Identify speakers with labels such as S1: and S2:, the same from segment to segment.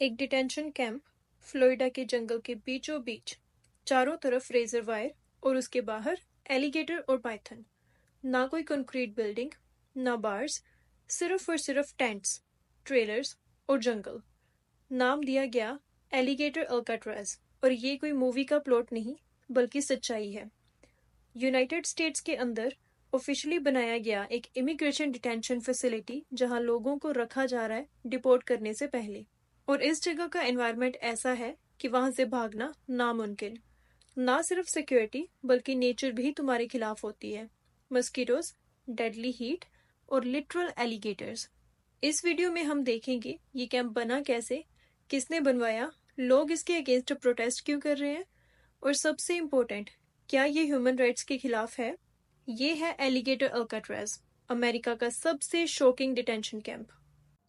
S1: एक detention camp Florida के जंगल के बीचों बीच, चारों तरफ रेजर वायर और उसके बाहर एलिगेटर और पाइथन। ना कोई कंक्रीट बिल्डिंग, ना बार्स, सिर्फ और सिर्फ टेंट्स, ट्रेलर्स और जंगल। नाम दिया गया एलिगेटर अल्काट्राज, और ये कोई मूवी का प्लॉट नहीं बल्कि सच्चाई है। यूनाइटेड स्टेट्स के अंदर ऑफिशियली बनाया गया एक इमिग्रेशन डिटेंशन फैसिलिटी जहां लोगों को रखा जा रहा है डिपोर्ट करने से पहले। और इस जगह का एनवायरनमेंट ऐसा है कि वहां से भागना नामुमकिन। ना सिर्फ सिक्योरिटी बल्कि नेचर भी तुम्हारे खिलाफ होती है। मस्कीटोज, डेडली हीट और लिटरल एलिगेटर्स। इस वीडियो में हम देखेंगे ये कैंप बना कैसे, किसने बनवाया, लोग इसके अगेंस्ट प्रोटेस्ट क्यों कर रहे हैं, और सबसे इम्पोर्टेंट, क्या ये ह्यूमन राइट्स के खिलाफ है। ये है एलिगेटर अल्काट्राज, अमेरिका का सबसे shocking detention camp.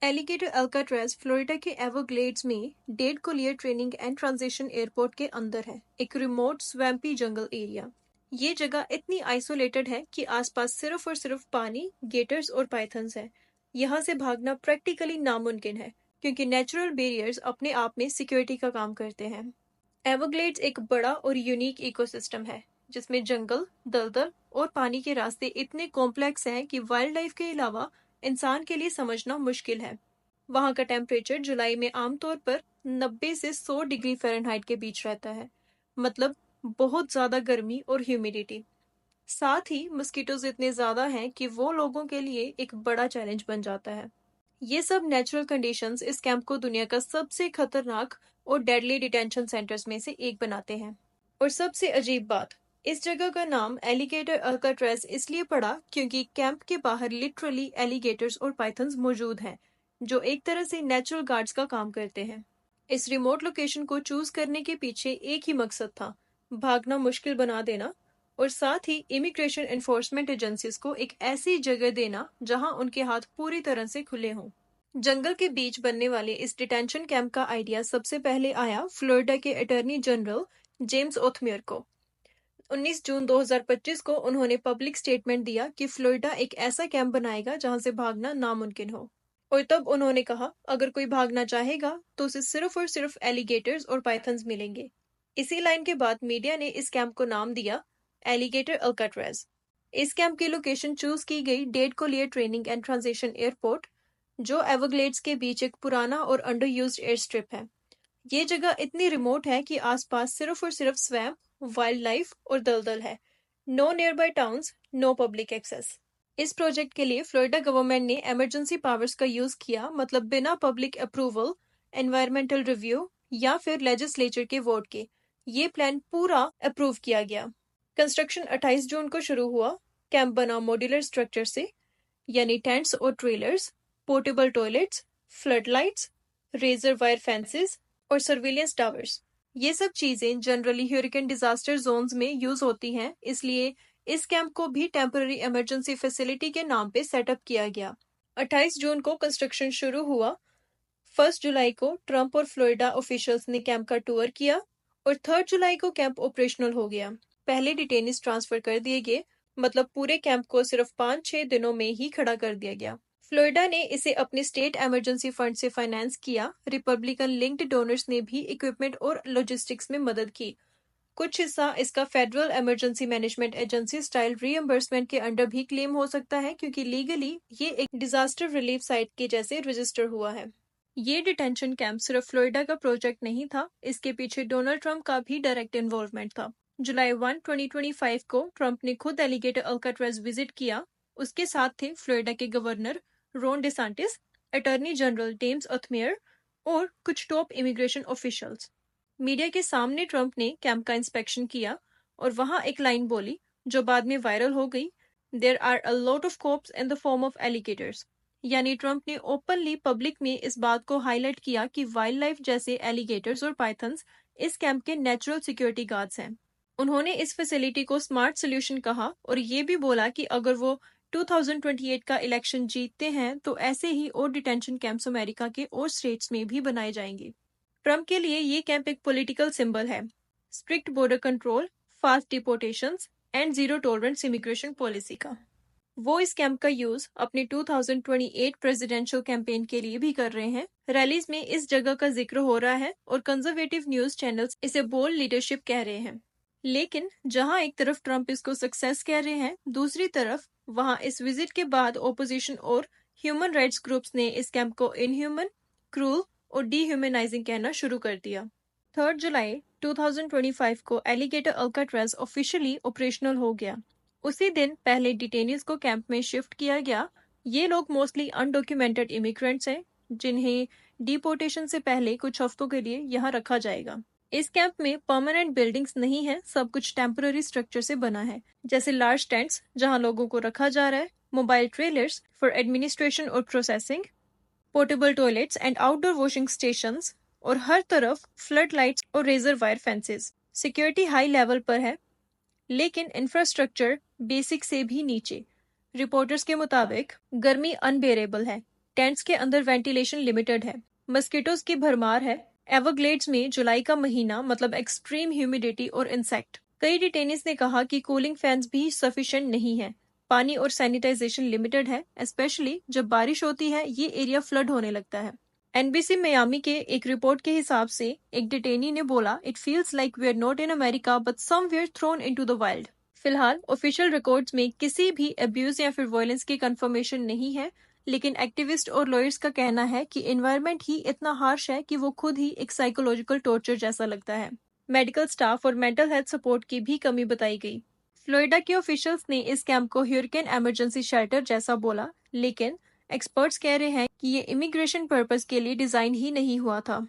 S1: Alligator Alcatraz Florida के एवरग्लेड्स में dead Collier training and transition airport के अंदर है, एक रिमोट स्वैम्पी जंगल एरिया। ये जगह इतनी आइसोलेटेड है कि आसपास सिर्फ और सिर्फ पानी, गेटर्स और पाइथन्स है। यहाँ से भागना प्रैक्टिकली नामुमकिन है क्योंकि नेचुरल बैरियर्स अपने आप में सिक्योरिटी का काम करते हैं। एवरग्लेड्स एक बड़ा और यूनिक इकोसिस्टम है जिसमें जंगल, दलदल और पानी के रास्ते इतने कॉम्प्लेक्स हैं कि वाइल्ड लाइफ के अलावा इंसान के लिए समझना मुश्किल है। वहां का टेम्परेचर जुलाई में आमतौर पर 90 से 100 डिग्री फ़ारेनहाइट के बीच रहता है, मतलब बहुत ज्यादा गर्मी और ह्यूमिडिटी। साथ ही मस्कीटोज इतने ज्यादा हैं कि वो लोगों के लिए एक बड़ा चैलेंज बन जाता है। ये सब नेचुरल कंडीशंस इस कैंप को दुनिया का सबसे खतरनाक और डेडली डिटेंशन सेंटर्स में से एक बनाते हैं। और सबसे अजीब बात, इस जगह का नाम एलिगेटर अल्काट्राज इसलिए पड़ा क्योंकि कैंप के बाहर लिटरली एलिगेटर्स और पाइथन्स मौजूद हैं, जो एक तरह से नेचुरल गार्ड्स का काम करते हैं। इस रिमोट लोकेशन को चूज करने के पीछे एक ही मकसद था, भागना मुश्किल बना देना, और साथ ही इमिग्रेशन एनफोर्समेंट एजेंसीज को एक ऐसी जगह देना जहां उनके हाथ पूरी तरह से खुले हों। जंगल के बीच बनने वाले इस डिटेंशन कैंप का आइडिया सबसे पहले आया फ्लोरिडा के अटॉर्नी जनरल जेम्स ओथमियर को। 19 जून 2025 को उन्होंने पब्लिक स्टेटमेंट दिया कि फ्लोरिडा एक ऐसा कैंप बनाएगा जहां से भागना नामुमकिन हो। और तब उन्होंने कहा, अगर कोई भागना चाहेगा तो उसे सिर्फ और सिर्फ एलिगेटर्स और पाइथन्स मिलेंगे। इसी लाइन के बाद मीडिया ने इस कैंप को नाम दिया एलिगेटर अल्काट्राज। इस कैंप की लोकेशन चूज की गई dead Collier training and transition airport, जो एवरग्लेड्स के बीच एक पुराना और अंडर यूज्ड एयर स्ट्रिप है। ये जगह इतनी रिमोट है कि आसपास सिर्फ और सिर्फ स्वैम्प, वाइल्ड लाइफ और दलदल है। No nearby towns, no public access. इस प्रोजेक्ट के लिए फ्लोरिडा गवर्नमेंट ने इमरजेंसी पावर्स का यूज किया, मतलब बिना पब्लिक अप्रूवल, एनवायरमेंटल रिव्यू या फिर लेजिस्लेचर के वोट के ये प्लान पूरा अप्रूव किया गया। कंस्ट्रक्शन 28 जून को शुरू हुआ। कैंप बना मॉड्यूलर स्ट्रक्चर से, यानी टेंट्स और trailers, portable toilets, flood lights, razor wire fences और सर्विलियंस टावर्स। ये सब चीजें जनरली ह्यूरिकेन डिजास्टर जोन्स में यूज होती हैं, इसलिए इस कैंप को भी टेम्पररी इमरजेंसी फैसिलिटी के नाम पे सेटअप किया गया। 28 जून को कंस्ट्रक्शन शुरू हुआ। 1 जुलाई को ट्रंप और फ्लोरिडा ऑफिशियल्स ने कैंप का टूर किया और 3 जुलाई को कैंप ऑपरेशनल हो गया। पहले डिटेनीज ट्रांसफर कर दिए गए, मतलब पूरे कैंप को सिर्फ 5-6 दिनों में ही खड़ा कर दिया गया। फ्लोरिडा ने इसे अपने स्टेट इमरजेंसी फंड से फाइनेंस किया। रिपब्लिकन लिंक्ड डोनर्स ने भी इक्विपमेंट और लॉजिस्टिक्स में मदद की। कुछ हिस्सा इसका federal emergency management agency style reimbursement के अंडर भी क्लेम हो सकता है, क्योंकि लीगली ये एक डिजास्टर रिलीफ साइट के जैसे रजिस्टर हुआ है। ये डिटेंशन कैंप सिर्फ फ्लोरिडा का प्रोजेक्ट नहीं था, इसके पीछे डोनाल्ड ट्रंप का भी डायरेक्ट इन्वॉल्वमेंट था। जुलाई 1, 2025 को ट्रंप ने खुद एलिगेटर अल्काट्राज विजिट किया। उसके साथ थे फ्लोरिडा के गवर्नर रोन डिसांटिस, अटॉर्नी जनरल जेम्स ओथमियर और कुछ टॉप इमिग्रेशन ऑफिशियल्स। मीडिया के सामने ट्रंप ने कैंप का इंस्पेक्शन किया और वहां एक लाइन बोली जो बाद में वायरल हो गई, there are a lot of cops in the form of alligators. यानी ट्रंप ने ओपनली पब्लिक में इस बात को हाईलाइट किया कि वाइल्ड लाइफ जैसे एलिगेटर्स और पाइथन्स इस कैंप के नेचुरल सिक्योरिटी गार्ड्स हैं। उन्होंने इस फैसिलिटी को स्मार्ट सोल्यूशन कहा और ये भी बोला कि अगर वो 2028 का इलेक्शन जीतते हैं तो ऐसे ही और डिटेंशन कैंप्स अमेरिका के और स्टेट्स में भी बनाए जाएंगे। ट्रंप के लिए ये कैंप एक पॉलिटिकल सिंबल है। Strict border control, fast deportations and zero tolerance immigration policy का। वो इस कैंप का यूज अपने 2028 प्रेसिडेंशियल कैंपेन के लिए भी कर रहे हैं। रैलीज में इस जगह का जिक्र हो रहा है और कंजर्वेटिव न्यूज चैनल्स इसे बोल्ड लीडरशिप कह रहे हैं। लेकिन जहां एक तरफ ट्रंप इसको सक्सेस कह रहे हैं, दूसरी तरफ वहां इस विजिट के बाद ओपोजिशन और ह्यूमन राइट्स ग्रुप्स ने इस कैंप को इनह्यूमन, क्रूल और डीह्यूमनाइजिंग कहना शुरू कर दिया। 3 जुलाई 2025 को एलिगेटर अल्काट्राज ऑफिशियली ऑपरेशनल हो गया। उसी दिन पहले डिटेनीज को कैंप में शिफ्ट किया गया। ये लोग मोस्टली अनडॉक्यूमेंटेड इमिग्रेंट्स हैं, जिन्हें डिपोर्टेशन से पहले कुछ हफ्तों के लिए यहाँ रखा जाएगा। इस कैंप में परमानेंट बिल्डिंग्स नहीं है, सब कुछ टेम्पररी स्ट्रक्चर से बना है, जैसे लार्ज टेंट्स जहाँ लोगों को रखा जा रहा है, मोबाइल ट्रेलर्स फॉर एडमिनिस्ट्रेशन और processing, portable toilets and outdoor washing stations, और हर तरफ फ्लड लाइट्स और razor wire fences. Security high level पर है, लेकिन इंफ्रास्ट्रक्चर बेसिक से भी नीचे। रिपोर्टर्स के मुताबिक गर्मी अनबेरेबल है, टेंट्स के अंदर वेंटिलेशन लिमिटेड है, मस्किटोज की भरमार है। एवरग्लेड्स में जुलाई का महीना मतलब एक्सट्रीम ह्यूमिडिटी और इंसेक्ट। कई डिटेनीज ने कहा कि कूलिंग फैंस भी सफिशिएंट नहीं है, पानी और सैनिटाइजेशन लिमिटेड है, स्पेशली जब बारिश होती है ये एरिया फ्लड होने लगता है। एनबीसी मियामी के एक रिपोर्ट के हिसाब से एक डिटेनी ने बोला, it feels like we are not in America but somewhere thrown into the wild. फिलहाल ऑफिशियल रिकॉर्ड्स में किसी भी अब्यूज या फिर वायलेंस की कंफर्मेशन नहीं है, लेकिन एक्टिविस्ट और लॉयर्स का कहना है कि एनवायरनमेंट ही इतना हार्श है कि वो खुद ही एक साइकोलॉजिकल टॉर्चर जैसा लगता है। मेडिकल स्टाफ और मेंटल हेल्थ सपोर्ट की भी कमी बताई गई। फ्लोरिडा के ऑफिशियल्स ने इस कैंप को ह्यूरिकेन इमरजेंसी शेल्टर जैसा बोला, लेकिन एक्सपर्ट्स कह रहे हैं कि ये इमिग्रेशन पर्पस के लिए डिजाइन ही नहीं हुआ था।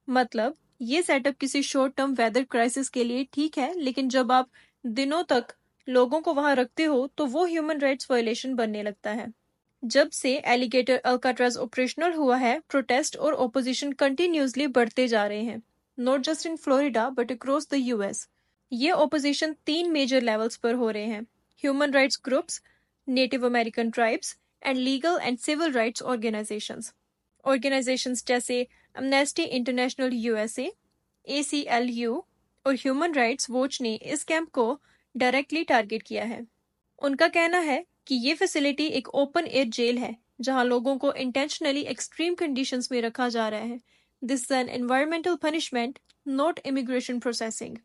S1: मतलब ये सेटअप किसी शॉर्ट टर्म वेदर क्राइसिस के लिए ठीक है, लेकिन जब आप दिनों तक लोगों को वहां रखते हो तो वो ह्यूमन राइट्स वायलेशन बनने लगता है। जब से एलिगेटर अल्काट्राज ऑपरेशनल हुआ है, प्रोटेस्ट और ओपोजिशन कंटिन्यूसली बढ़ते जा रहे हैं, not just in Florida but across the US. ये ओपोजिशन 3 मेजर लेवल्स पर हो रहे हैं: human rights groups, native American tribes and legal and civil rights organizations. Organizations जैसे एमनेस्टी इंटरनेशनल यूएसए, ACLU और ह्यूमन राइट्स वॉच ने इस camp को डायरेक्टली टारगेट किया है। उनका कहना है कि ये फैसिलिटी एक ओपन एयर जेल है जहां लोगों को इंटेंशनली एक्सट्रीम कंडीशंस में रखा जा रहा है। This is an environmental punishment, not immigration processing.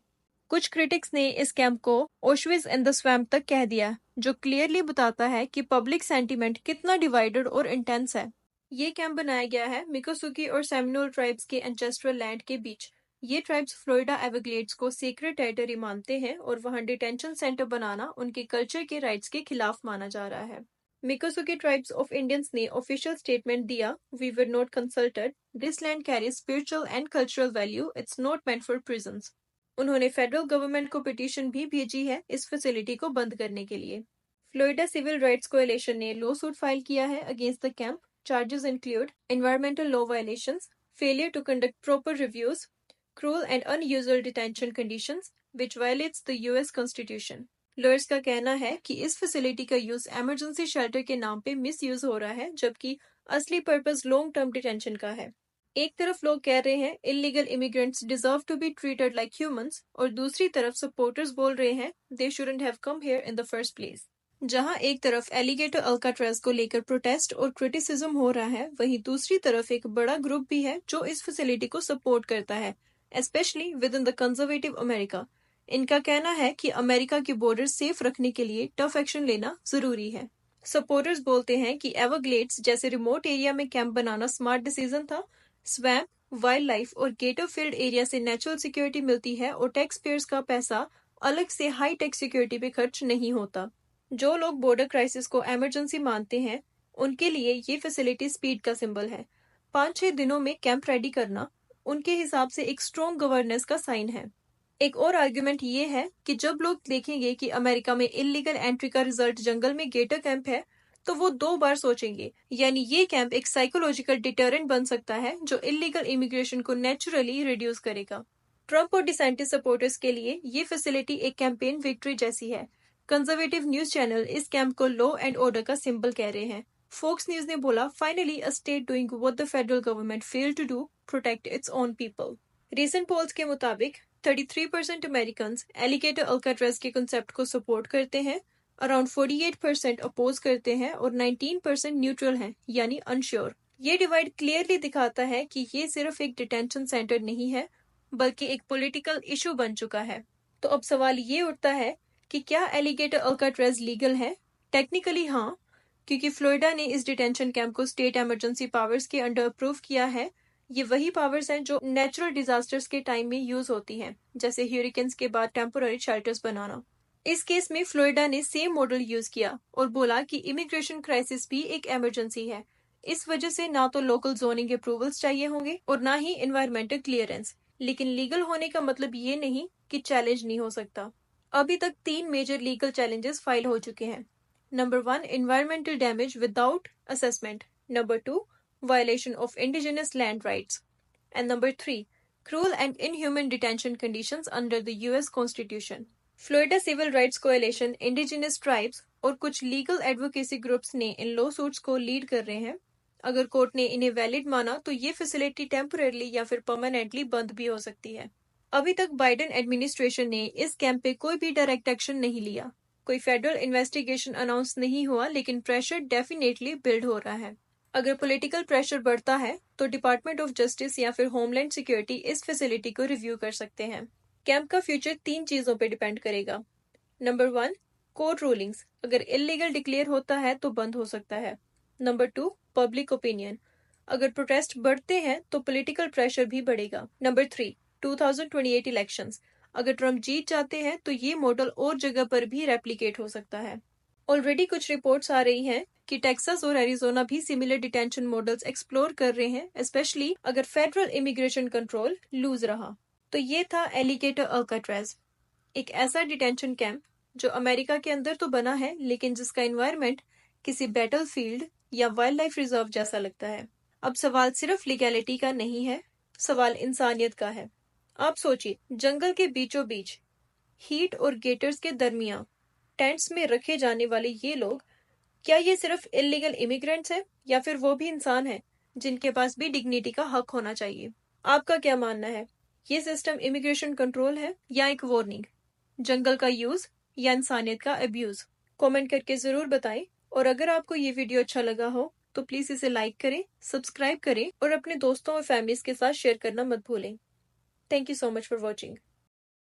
S1: कुछ क्रिटिक्स ने इस कैंप को ओशविज इन द स्वैम्प तक कह दिया, जो क्लियरली बताता है कि पब्लिक सेंटीमेंट कितना डिवाइडेड और इंटेंस है। ये कैंप बनाया गया है मिकोसुकी और सेमिनोल ट्राइब्स के एंसेस्ट्रल लैंड के बीच। ये ट्राइब्स फ्लोरिडा एवरग्लेड्स को सीक्रेट टेरिटरी मानते हैं और वहां डिटेंशन सेंटर बनाना उनके कल्चर के राइट्स के खिलाफ माना जा रहा है। मिकोसुकी ट्राइब्स ऑफ इंडियंस ने ऑफिशियल स्टेटमेंट दिया, we were not consulted, this land carries spiritual and cultural value, it's not meant for prisons. उन्होंने फेडरल गवर्नमेंट को पिटीशन भी भेजी है इस फैसिलिटी को बंद करने के लिए। फ्लोरिडा सिविल राइट्स कोएलिशन ने लॉ सूट फाइल किया है against the camp. Charges include environmental law violations, failure to conduct proper reviews, cruel and unusual detention conditions, which violates the US Constitution. Lawyers का कहना है कि इस facility का use emergency shelter के नाम पे मिस यूज हो रहा है, जबकि असली पर्पस लॉन्ग टर्म डिटेंशन का है। एक तरफ लोग कह रहे हैं illegal immigrants deserve to be treated like humans, और दूसरी तरफ सपोर्टर्स बोल रहे हैं they shouldn't have come here in the first place. जहां एक तरफ एलिगेटर अल्काट्राज को लेकर प्रोटेस्ट और क्रिटिसिज्म हो रहा है, वहीं दूसरी तरफ एक बड़ा ग्रुप भी है जो इस फैसिलिटी को सपोर्ट करता है, specially with in the conservative America. इनका कहना है कि अमेरिका के बॉर्डर सेफ रखने के लिए टफ एक्शन लेना जरूरी है। सपोर्टर्स बोलते हैं कि एवरग्लेड्स जैसे रिमोट एरिया में कैंप बनाना स्मार्ट डिसीजन था। स्वैम्प, वाइल्ड लाइफ और गेटो फील्ड एरिया से नेचुरल सिक्योरिटी मिलती है और टैक्स पेयर्स का पैसा अलग से हाई टेक सिक्योरिटी पे खर्च नहीं होता। जो लोग बॉर्डर क्राइसिस को इमरजेंसी मानते हैं, उनके लिए ये फैसिलिटी स्पीड का सिंबल है। 5-6 दिनों में कैंप रेडी करना उनके हिसाब से एक स्ट्रॉन्ग गवर्नेंस का साइन है। एक और आर्गुमेंट ये है कि जब लोग देखेंगे कि अमेरिका में इलीगल एंट्री का रिजल्ट जंगल में गेटर कैंप है, तो वो 2 बार सोचेंगे। यानी ये कैंप एक साइकोलॉजिकल डिटरेंट बन सकता है जो इलीगल इमिग्रेशन को नेचुरली रिड्यूस करेगा। ट्रंप और डिसेंटिस सपोर्टर्स के लिए ये फैसिलिटी एक कैंपेन विक्ट्री जैसी है। कंजर्वेटिव न्यूज चैनल इस कैंप को लॉ एंड ऑर्डर का सिंबल कह रहे हैं। फोक्स न्यूज ने बोला, finally a state doing what the federal government failed to do, protect its own people. Recent polls के मुताबिक 33% अमेरिकन्स एलिगेटर अल्काट्राज के कंसेप्ट को सपोर्ट करते हैं, अराउंड 48% अपोज करते हैं और 19% न्यूट्रल हैं, यानी अनश्योर। ये डिवाइड क्लियरली दिखाता है कि ये सिर्फ एक डिटेंशन सेंटर नहीं है, बल्कि एक पॉलिटिकल इशू बन चुका है। तो अब सवाल ये उठता है कि क्या एलिगेटर अल्काट्राज़ लीगल है? टेक्निकली हाँ, क्योंकि फ्लोरिडा ने इस डिटेंशन कैंप को स्टेट इमरजेंसी पावर्स के अंडर अप्रूव किया है। ये वही पावर्स हैं जो नेचुरल डिजास्टर्स के टाइम में यूज होती हैं, जैसे ह्यूरिकेन्स के बाद टेम्पोररी शेल्टर्स बनाना। इस केस में फ्लोरिडा ने सेम मॉडल यूज किया और बोला कि इमिग्रेशन क्राइसिस भी एक इमरजेंसी है। इस वजह से ना तो लोकल जोनिंग अप्रूवल्स चाहिए होंगे और ना ही एनवायरमेंटल क्लियरेंस। लेकिन लीगल होने का मतलब ये नहीं कि चैलेंज नहीं हो सकता। अभी तक 3 मेजर लीगल चैलेंजेस फाइल हो चुके हैं। Number 1, environmental damage without assessment. Number 2, violation of indigenous land rights. And number 3, cruel and inhuman detention conditions under the US Constitution. Florida civil rights coalition, indigenous tribes और कुछ legal advocacy groups ने इन lawsuits को lead कर रहे हैं। अगर court ने इन्हें वैलिड माना तो ये फैसिलिटी टेम्परेरली या फिर परमानेंटली बंद भी हो सकती है। अभी तक बाइडेन एडमिनिस्ट्रेशन ने इस कैंप पे कोई भी डायरेक्ट एक्शन नहीं लिया। कोई फेडरल इन्वेस्टिगेशन अनाउंस नहीं हुआ, लेकिन प्रेशर डेफिनेटली बिल्ड हो रहा है। अगर पॉलिटिकल प्रेशर बढ़ता है तो डिपार्टमेंट ऑफ जस्टिस या फिर होमलैंड सिक्योरिटी इस फैसिलिटी को रिव्यू कर सकते हैं। कैंप का फ्यूचर 3 चीजों पे डिपेंड करेगा। Number 1, court rulings. अगर इलीगल डिक्लेयर होता है तो बंद हो सकता है। Number 2, public opinion. अगर प्रोटेस्ट बढ़ते हैं तो पॉलिटिकल प्रेशर भी बढ़ेगा। Number 3, 2028 elections. अगर ट्रम्प जीत जाते हैं तो ये मॉडल और जगह पर भी रेप्लिकेट हो सकता है। ऑलरेडी कुछ रिपोर्ट्स आ रही हैं कि टेक्सास और एरिजोना भी सिमिलर डिटेंशन मॉडल्स एक्सप्लोर कर रहे हैं, स्पेशली अगर फेडरल इमिग्रेशन कंट्रोल लूज रहा। तो ये था एलिगेटर अल्काट्राज़, एक ऐसा डिटेंशन कैंप जो अमेरिका के अंदर तो बना है, लेकिन जिसका एनवायरनमेंट किसी बैटलफील्ड या वाइल्ड लाइफ रिजर्व जैसा लगता है। अब सवाल सिर्फ लीगैलिटी का नहीं है, सवाल इंसानियत का है। आप सोचिए, जंगल के बीचों बीच हीट और गेटर्स के दरमियान टेंट्स में रखे जाने वाले ये लोग, क्या ये सिर्फ इलीगल इमिग्रेंट्स हैं या फिर वो भी इंसान हैं जिनके पास भी डिग्निटी का हक होना चाहिए? आपका क्या मानना है? ये सिस्टम इमिग्रेशन कंट्रोल है या एक वार्निंग? जंगल का यूज या इंसानियत का अब्यूज? कमेंट करके जरूर बताएं। और अगर आपको ये वीडियो अच्छा लगा हो तो प्लीज इसे लाइक करें, सब्सक्राइब करें और अपने दोस्तों और फैमिलीज के साथ शेयर करना मत भूलें। Thank you so much for watching.